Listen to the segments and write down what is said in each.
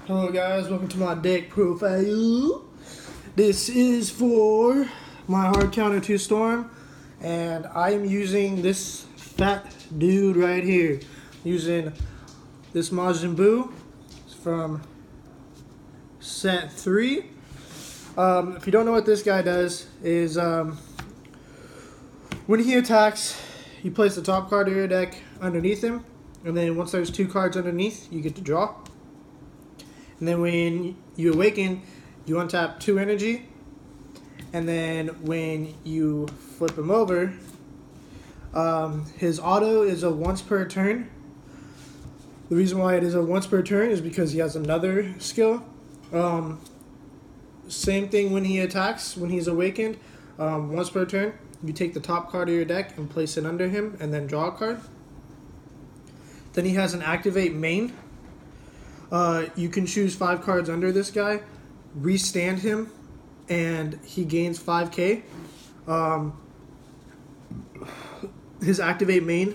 Hello guys, welcome to my deck profile. This is for my hard counter 2 Storm, and I am using this fat dude right here. Using this Majin Buu from set 3. If you don't know what this guy does, is when he attacks, you place the top card of your deck underneath him, and then once there's 2 cards underneath, you get to draw. And then when you awaken, you untap 2 energy. And then when you flip him over, his auto is a once per turn. The reason why it is a once per turn is because he has another skill. Same thing when he attacks, when he's awakened, once per turn. You take the top card of your deck and place it under him and then draw a card. Then he has an activate main. You can choose 5 cards under this guy, restand him, and he gains 5k. His activate main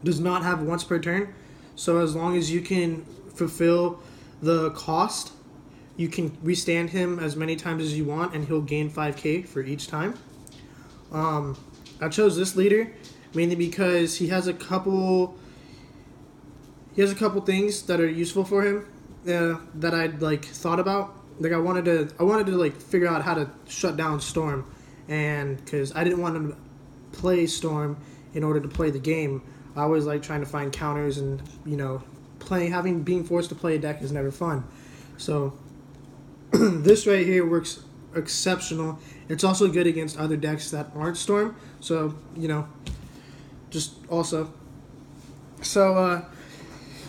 does not have once per turn, so as long as you can fulfill the cost, you can restand him as many times as you want, and he'll gain 5k for each time. I chose this leader mainly because he has a couple things that are useful for him that I'd thought about. I wanted to figure out how to shut down Storm, and because I didn't want to play Storm in order to play the game. I always like trying to find counters, and being forced to play a deck is never fun. So this right here works exceptional. It's also good against other decks that aren't Storm. So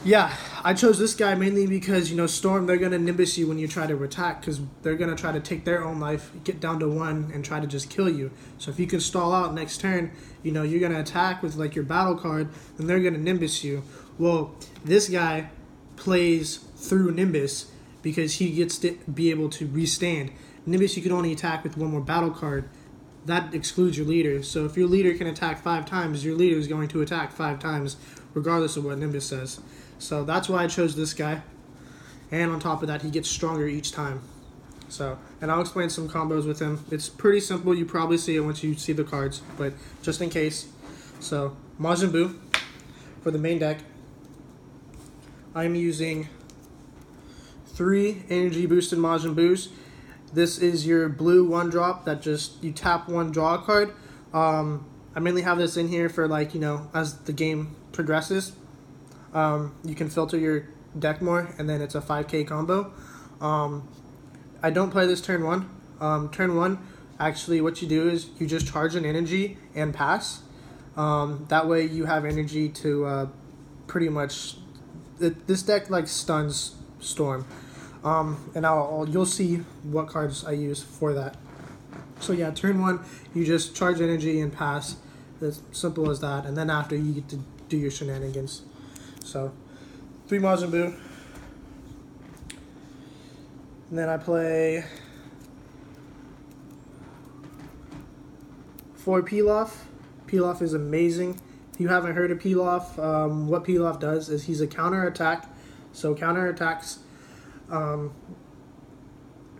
yeah, I chose this guy mainly because, Storm, they're going to Nimbus you when you try to attack, because they're going to try to take their own life, get down to 1, and try to just kill you. So if you can stall out next turn, you're going to attack with, your battle card, then they're going to Nimbus you. Well, this guy plays through Nimbus because he gets to be able to restand. Nimbus, you can only attack with 1 more battle card. That excludes your leader. So if your leader can attack 5 times, your leader is going to attack 5 times, regardless of what Nimbus says. So that's why I chose this guy. And on top of that, he gets stronger each time. And I'll explain some combos with him. It's pretty simple. You probably see it once you see the cards, but just in case. So, Majin Buu for the main deck. I'm using 3 energy boosted Majin Buus. This is your blue 1-drop that you tap 1, draw a card. I mainly have this in here for as the game progresses. You can filter your deck more, and then it's a 5k combo. I don't play this turn 1. Turn 1, actually what you do is you just charge an energy and pass. That way you have energy to pretty much... This deck stuns Storm. And you'll see what cards I use for that. So yeah, turn 1, you just charge energy and pass. As simple as that. And then after, you get to do your shenanigans. So, 3 Majin Buu. And then I play 4 Pilaf. Pilaf is amazing. If you haven't heard of Pilaf, what Pilaf does is he's a counter attack. So counter attacks. And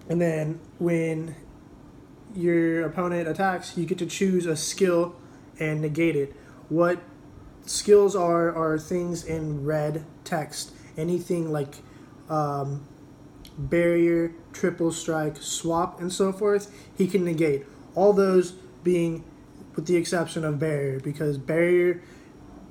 then when your opponent attacks, you get to choose a skill and negate it. What skills are things in red text. Anything like barrier, triple strike, swap, and so forth, he can negate. All those being with the exception of barrier, because barrier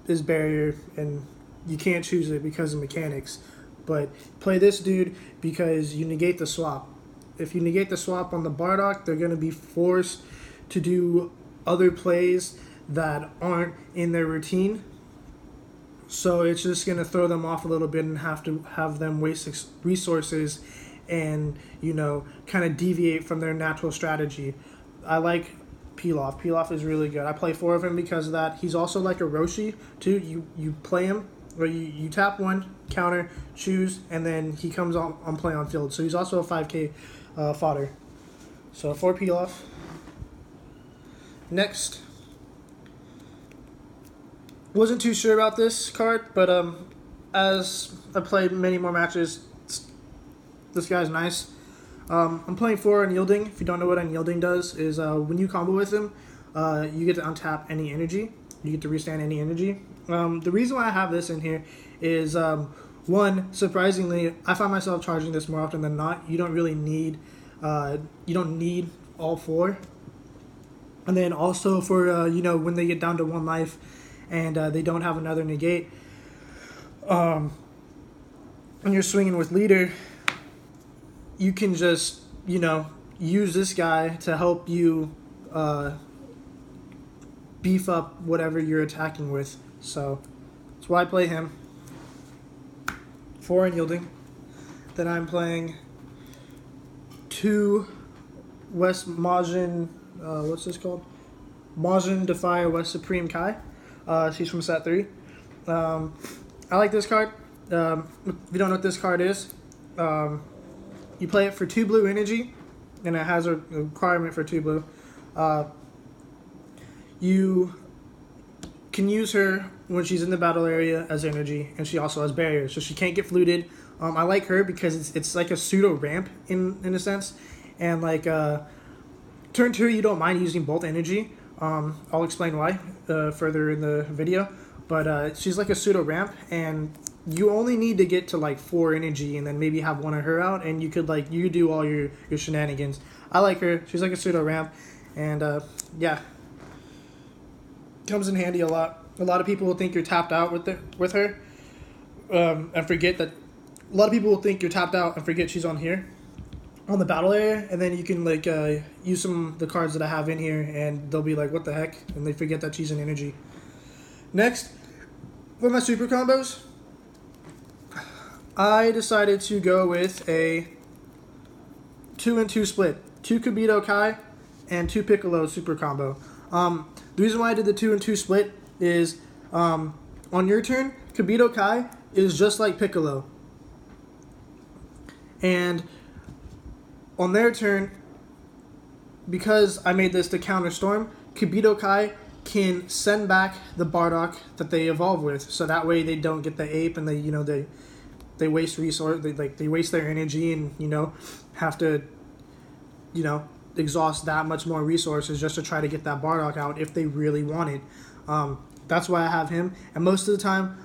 is barrier and you can't choose it because of mechanics. But play this dude because you negate the swap. If you negate the swap on the Bardock, they're going to be forced to do other plays that aren't in their routine. So it's just going to throw them off a little bit and have to have them waste resources and, kind of deviate from their natural strategy. I like Pilaf. Pilaf is really good. I play 4 of him because of that. He's also like a Roshi, too. You play him, or you tap 1, counter, choose, and then he comes on play on field. So he's also a 5k fodder. So 4 Pilaf. Next. Wasn't too sure about this card, but as I played many more matches, This guy's nice. I'm playing 4 Unyielding. If you don't know what Unyielding does, is when you combo with him, you get to untap any energy. You get to restand any energy. The reason why I have this in here is, one, surprisingly, I find myself charging this more often than not. You don't really need, you don't need all 4. And then also for, you know, when they get down to 1 life and they don't have another negate, and you're swinging with leader, you can just, you know, use this guy to help you beef up whatever you're attacking with. So that's why I play him. 4 Unyielding. Then I'm playing 2 West Majin, what's this called? Majin Defier West Supreme Kai. She's from set 3. I like this card. If you don't know what this card is, you play it for 2 blue energy, and it has a requirement for 2 blue. You can use her when she's in the battle area as energy, and she also has barriers, so she can't get fluted. I like her because it's like a pseudo ramp in a sense, and like turn 2 you don't mind using bolt energy. I'll explain why further in the video, but she's like a pseudo ramp, and you only need to get to like 4 energy and then maybe have one of her out, and you could do all your shenanigans. I like her. She's like a pseudo ramp, and yeah, comes in handy a lot. A lot of people will think you're tapped out with her, and forget that. A lot of people will think you're tapped out and forget she's on here, on the battle area, and then you can like use some of the cards that I have in here, and they'll be like, "What the heck?" and they forget that she's an energy. Next, for my super combos, I decided to go with a 2-2 split. 2 Kibito Kai and 2 Piccolo super combo. The reason why I did the 2-2 split is on your turn, Kibito Kai is just like Piccolo. And on their turn, because I made this to counter Storm, Kibito Kai can send back the Bardock that they evolve with, so that way they don't get the ape and they waste resource, they waste their energy, and have to exhaust that much more resources just to try to get that Bardock out if they really want it. That's why I have him, and most of the time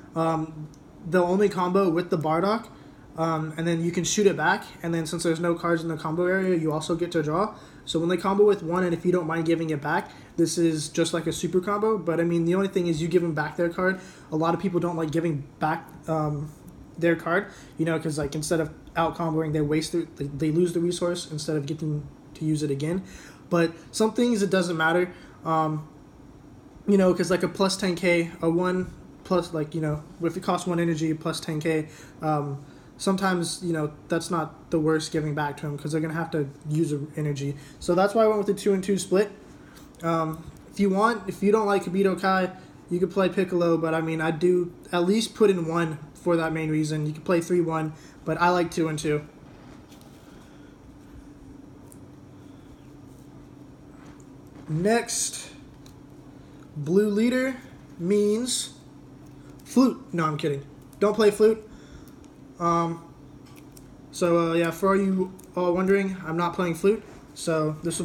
they'll only combo with the Bardock, and then you can shoot it back, and then since there's no cards in the combo area, you also get to draw. So when they combo with one, and if you don't mind giving it back, this is just like a super combo. But I mean, the only thing is you give them back their card. A lot of people don't like giving back their card, because like instead of out comboing, they lose the resource instead of getting to use it again. But some things it doesn't matter, because like a plus 10k, a 1 plus, if it costs 1 energy plus 10k, sometimes that's not the worst giving back to them, because they're gonna have to use energy. So that's why I went with the 2-2 split. If you don't like Kibito Kai, you could play Piccolo, but I mean, I do at least put in 1 for that main reason. You can play 3-1, but I like 2-2. Next, blue leader means flute. No, I'm kidding. Don't play flute. Yeah, for all you all wondering, I'm not playing flute. So this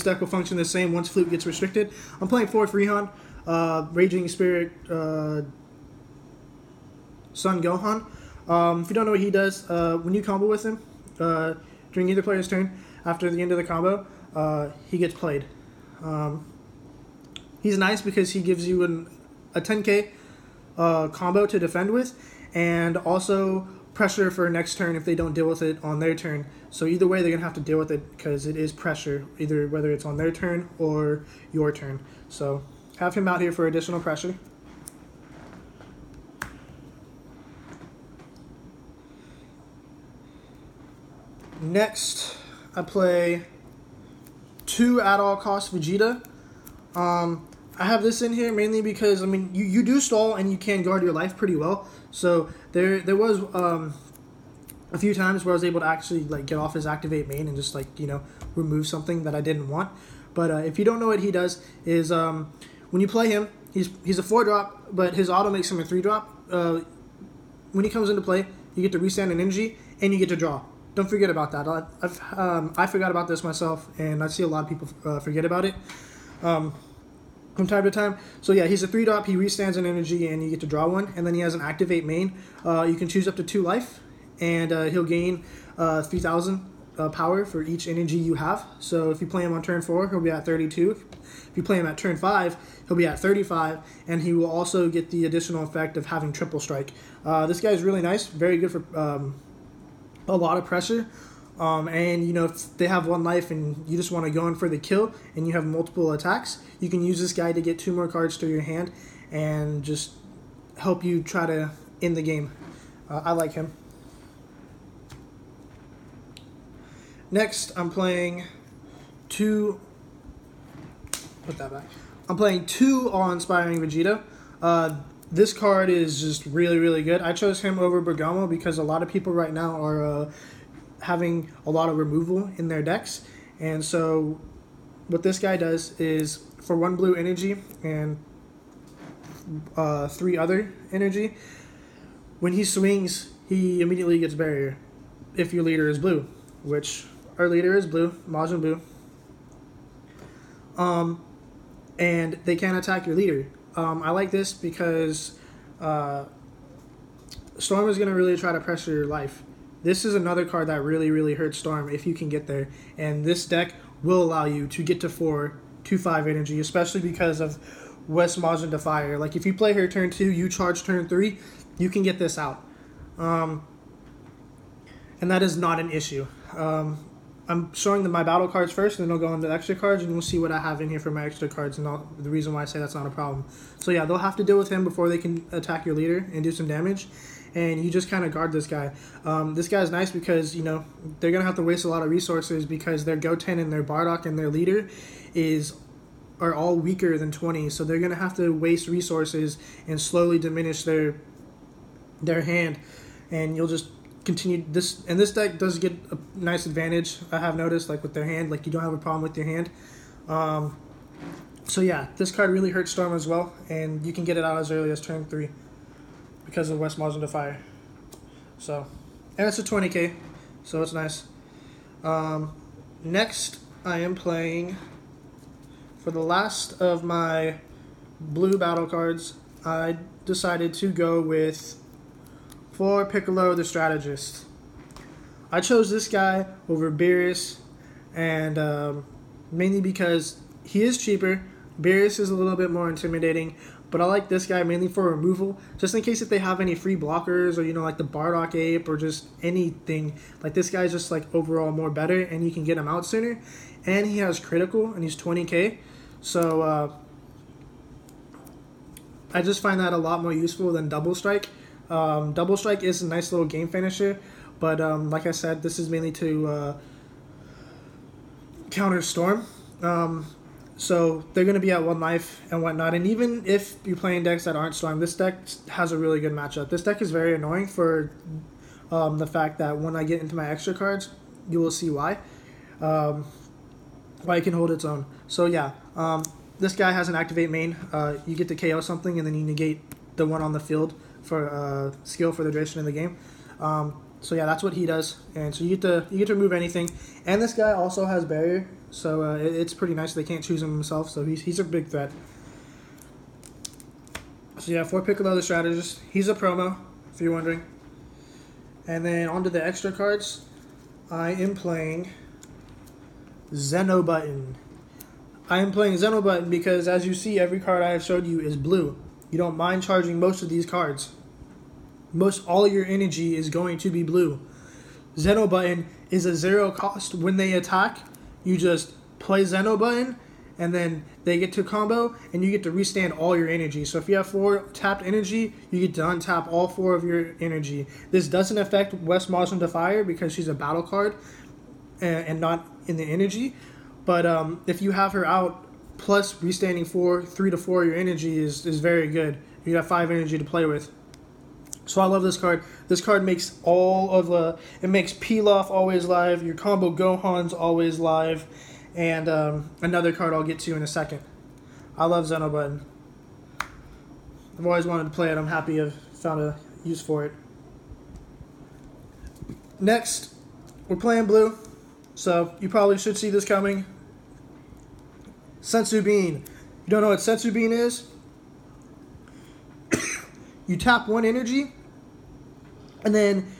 deck will function the same once flute gets restricted. I'm playing 4 Freehan, Raging Spirit, Sun Gohan. If you don't know what he does, when you combo with him, during either player's turn, after the end of the combo, he gets played. He's nice because he gives you a 10k combo to defend with, and also pressure for next turn if they don't deal with it on their turn. So either way, they're going to have to deal with it because it is pressure, either whether it's on their turn or your turn. So have him out here for additional pressure. Next, I play 2 At All Costs Vegeta. I have this in here mainly because, I mean, you do stall and you can guard your life pretty well. So there was a few times where I was able to actually get off his activate main and just remove something that I didn't want. But if you don't know what he does is when you play him, he's a 4-drop, but his auto makes him a 3-drop. When he comes into play, you get to restand an energy and you get to draw. don't forget about that. I forgot about this myself, and I see a lot of people forget about it from time to time. So yeah, he's a 3-drop. He restands an energy, and you get to draw one. And then he has an activate main. You can choose up to 2 life, and he'll gain 3,000 power for each energy you have. So if you play him on turn 4, he'll be at 32. If you play him at turn 5, he'll be at 35, and he will also get the additional effect of having triple strike. This guy is really nice, very good for a lot of pressure. And you know, if they have 1 life and you just want to go in for the kill and you have multiple attacks, you can use this guy to get 2 more cards to your hand and just help you try to end the game. I like him. Next, I'm playing 2. Put that back. I'm playing 2 Awe-Inspiring Vegeta. This card is just really, really good. I chose him over Bergamo because a lot of people right now are having a lot of removal in their decks. And so what this guy does is for 1 blue energy and 3 other energy, when he swings, he immediately gets barrier if your leader is blue, which our leader is blue, Majin Buu. And they can't attack your leader. I like this because Storm is going to really try to pressure your life. This is another card that really, really hurts Storm if you can get there. And this deck will allow you to get to 4, 2-5 energy, especially because of West Majin Defier. Like if you play her turn 2, you charge turn 3, you can get this out. And that is not an issue. I'm showing my battle cards first, and then I'll go into the extra cards, and we'll see what I have in here for my extra cards, and the reason why I say that's not a problem. So yeah, they'll have to deal with him before they can attack your leader and do some damage, and you just kind of guard this guy. This guy's nice because, you know, they're going to have to waste a lot of resources because their Goten and their Bardock and their leader are all weaker than 20, so they're going to have to waste resources and slowly diminish their hand, and you'll just continue this. And this deck does get a nice advantage, I have noticed, like with their hand, like you don't have a problem with your hand. So yeah, this card really hurts Storm as well, and you can get it out as early as turn 3 because of West Majin Defier. So, and it's a 20k, so it's nice. Next, I am playing, for the last of my blue battle cards, I decided to go with for Piccolo the Strategist. I chose this guy over Beerus, and mainly because he is cheaper. Beerus is a little bit more intimidating, but I like this guy mainly for removal, just in case if they have any free blockers, or, you know, like the Bardock Ape, or just anything. Like this guy's just like overall more better, and you can get him out sooner. And he has critical, and he's 20k. So I just find that a lot more useful than Double Strike. Double Strike is a nice little game finisher, but like I said, this is mainly to counter Storm. So they're going to be at 1 life and whatnot, and even if you're playing decks that aren't Storm, this deck has a really good matchup. This deck is very annoying for the fact that when I get into my extra cards, you will see why. Why it can hold its own. So yeah, this guy has an activate main. You get to KO something, and then you negate the one on the field for skill for the duration of the game. So yeah, that's what he does, and so you get to remove anything. And this guy also has barrier, so it's pretty nice. They can't choose him himself, so he's a big threat. So yeah, for Piccolo the Strategist, he's a promo, if you're wondering. And then onto the extra cards, I am playing Xenobutton. I am playing Xenobutton because, as you see, every card I have showed you is blue. You don't mind charging most of these cards. All of your energy is going to be blue. Xenobutton is a 0 cost. When they attack, you just play Xenobutton, and then they get to combo, and you get to restand all your energy. So if you have 4 tapped energy, you get to untap all 4 of your energy. This doesn't affect West Majin Defier because she's a battle card and not in the energy. But if you have her out, plus restanding 3 to 4 of your energy is very good. You have 5 energy to play with. So I love this card. This card makes it makes Pilaf always live, your combo Gohan's always live, and another card I'll get to in a second. I love Xenobutton. I've always wanted to play it. I'm happy I've found a use for it. Next, we're playing blue, so you probably should see this coming. Senzu Bean. You don't know what Senzu Bean is? You tap one energy, and then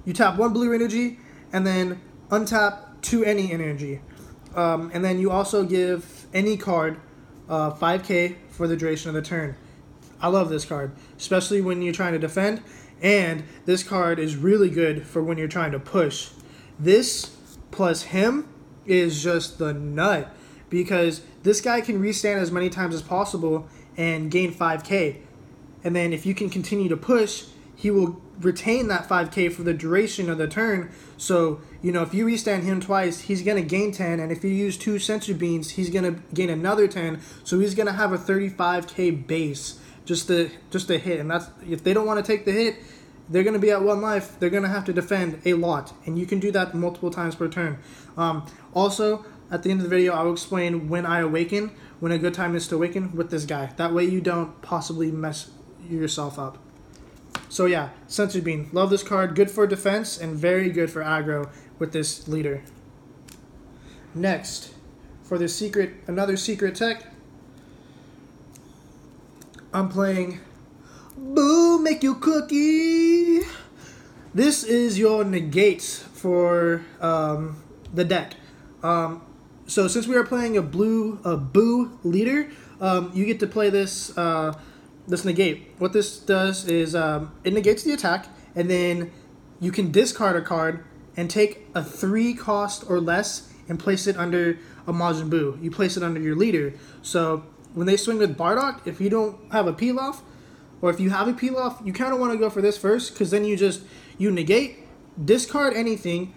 you tap one blue energy, and then untap two any energy. And then you also give any card 5k for the duration of the turn. I love this card, especially when you're trying to defend. And this card is really good for when you're trying to push. This plus him is just the nut, because this guy can restand as many times as possible and gain 5k. And then if you can continue to push, he will retain that 5k for the duration of the turn. So, you know, if you restand him twice, he's going to gain 10. And if you use 2 Senzu Beans, he's going to gain another 10. So he's going to have a 35k base just to hit. And that's, if they don't want to take the hit, they're going to be at 1 life. They're going to have to defend a lot. And you can do that multiple times per turn. Also, at the end of the video, I will explain when I awaken, when a good time is to awaken with this guy. That way you don't possibly mess yourself up. So yeah, Senzu Bean. Love this card. Good for defense and very good for aggro with this leader. Next, for the secret, another secret tech, I'm playing Boo Make You Cookie. This is your negates for the deck. So since we are playing a Boo leader, you get to play this this negate. What this does is it negates the attack, and then you can discard a card and take a 3 cost or less and place it under a Majin Buu. You place it under your leader. So when they swing with Bardock, if you don't have a peel off, or if you have a peel off, you kind of want to go for this first, because then you negate, discard anything,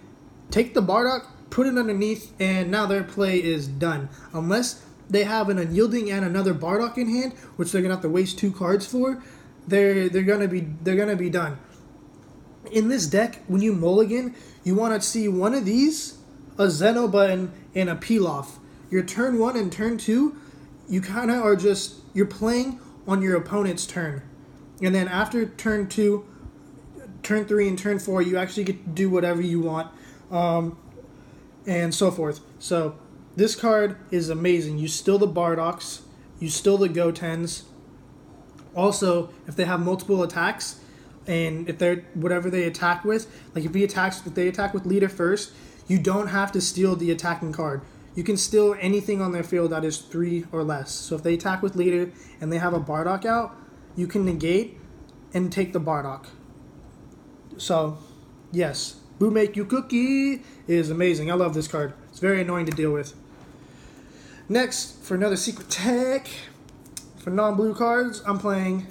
take the Bardock, put it underneath, and now their play is done. Unless they have an Unyielding and another Bardock in hand, which they're gonna have to waste 2 cards for, they're gonna be done. In this deck, when you mulligan, you want to see one of these, a Zeno button, and a peel off. Your turn 1 and turn 2, you kind of are just, you're playing on your opponent's turn. And then after turn 2, turn 3, and turn 4, you actually get to do whatever you want, and so forth. So this card is amazing. You steal the Bardocks, you steal the Gotens. Also, if they have multiple attacks, and if they're whatever they attack with, like if they attack with leader first, you don't have to steal the attacking card. You can steal anything on their field that is 3 or less. So if they attack with leader and they have a Bardock out, you can negate and take the Bardock. So, yes, Boo Make You Cookie is amazing. I love this card. It's very annoying to deal with. Next, for another secret tech, for non-blue cards, I'm playing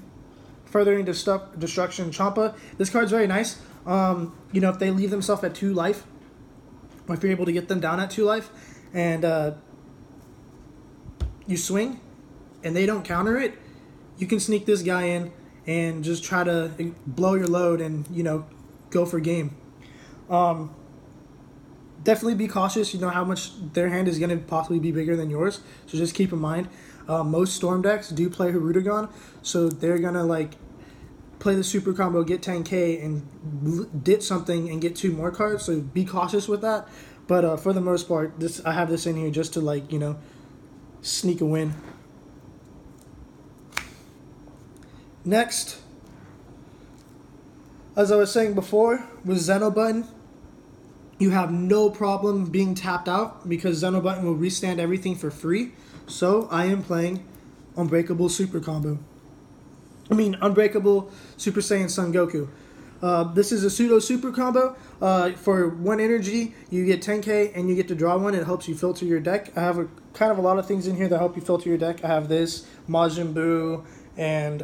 Furthering Destruction Champa. This card's very nice. You know, if they leave themselves at 2 life, or if you're able to get them down at 2 life, and you swing, and they don't counter it, you can sneak this guy in and just try to blow your load and, you know, go for game. Definitely be cautious. You know how much their hand is going to possibly be bigger than yours, so just keep in mind. Most Storm decks do play Hirudegarn, so they're going to like play the super combo, get 10k, and dit something and get 2 more cards, so be cautious with that. But for the most part, I have this in here just to, like, you know, sneak a win. Next, as I was saying before, with Zeno button, you have no problem being tapped out because Zeno button will restand everything for free. So I am playing Unbreakable Super Combo. Unbreakable Super Saiyan Son Goku. This is a pseudo super combo. For 1 energy, you get 10k and you get to draw 1. It helps you filter your deck. I have a lot of things in here that help you filter your deck. I have this, Majin Buu, and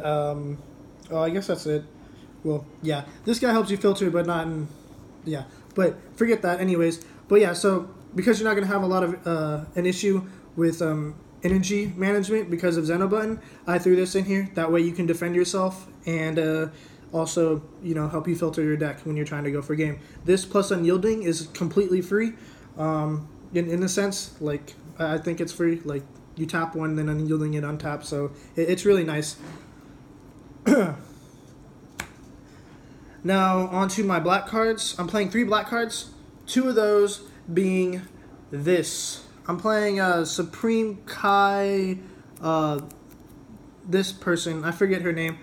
I guess that's it. Well, yeah, this guy helps you filter, but not in, yeah. But forget that anyways. But yeah, so because you're not going to have a lot of an issue with energy management because of Zeno button, I threw this in here. That way you can defend yourself and also, you know, help you filter your deck when you're trying to go for game. This plus Unyielding is completely free. In a sense, like, I think it's free. Like, you tap 1, then Unyielding it untap. So it's really nice. Now, on to my black cards. I'm playing 3 black cards. Two of those being this. I'm playing Supreme Kai, this person, I forget her name,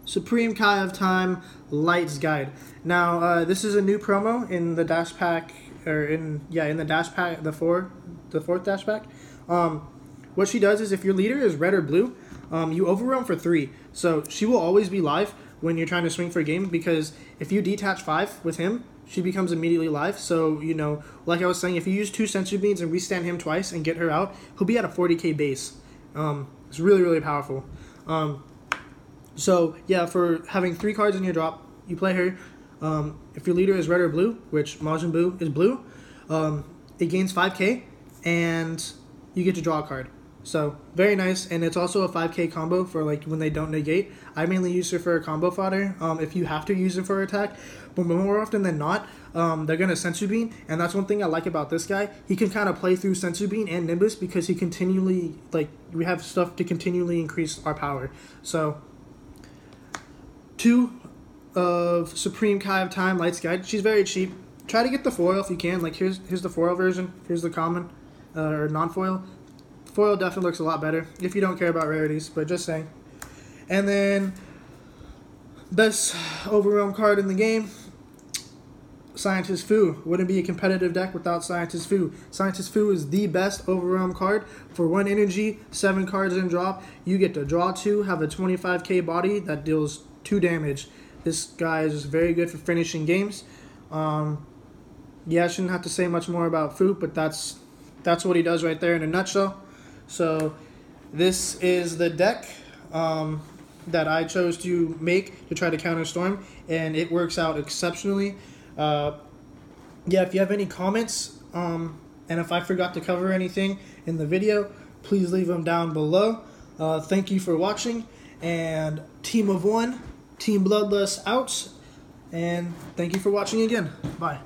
Supreme Kai of Time Lights Guide. Now, this is a new promo in the dash pack, in the dash pack, the fourth dash pack. What she does is if your leader is red or blue, you overwhelm for 3. So she will always be live when you're trying to swing for a game, because if you detach 5 with him, she becomes immediately live. So, you know, like I was saying, if you use 2 Senzu Beans and restand him twice and get her out, he'll be at a 40k base. It's really, really powerful. So, yeah, for having 3 cards in your drop, you play her. If your leader is red or blue, which Majin Buu is blue, it gains 5k, and you get to draw a card. So, very nice, and it's also a 5k combo for, like, when they don't negate. I mainly use her for a combo fodder, if you have to use her for attack, but more often than not, they're going to Senzu Bean, and that's one thing I like about this guy. He can kind of play through Senzu Bean and Nimbus, because he continually, like, we have stuff to continually increase our power. So, 2 of Supreme Kai of Time Lights Guide. She's very cheap. Try to get the foil if you can. Like, here's the foil version. Here's the common, or non-foil. Foil definitely looks a lot better if you don't care about rarities, but just saying. And then, best overwhelm card in the game, Scientist Fu. Wouldn't be a competitive deck without Scientist Fu. Scientist Fu is the best overwhelm card. For 1 energy, 7 cards in drop, you get to draw 2, have a 25k body that deals 2 damage. This guy is very good for finishing games. Yeah, I shouldn't have to say much more about Fu, but that's what he does right there in a nutshell. So this is the deck that I chose to make to try to counter Storm, and it works out exceptionally. Yeah, if you have any comments, and if I forgot to cover anything in the video, please leave them down below. Thank you for watching, and Team of One, Team Bloodlust out, and thank you for watching again. Bye.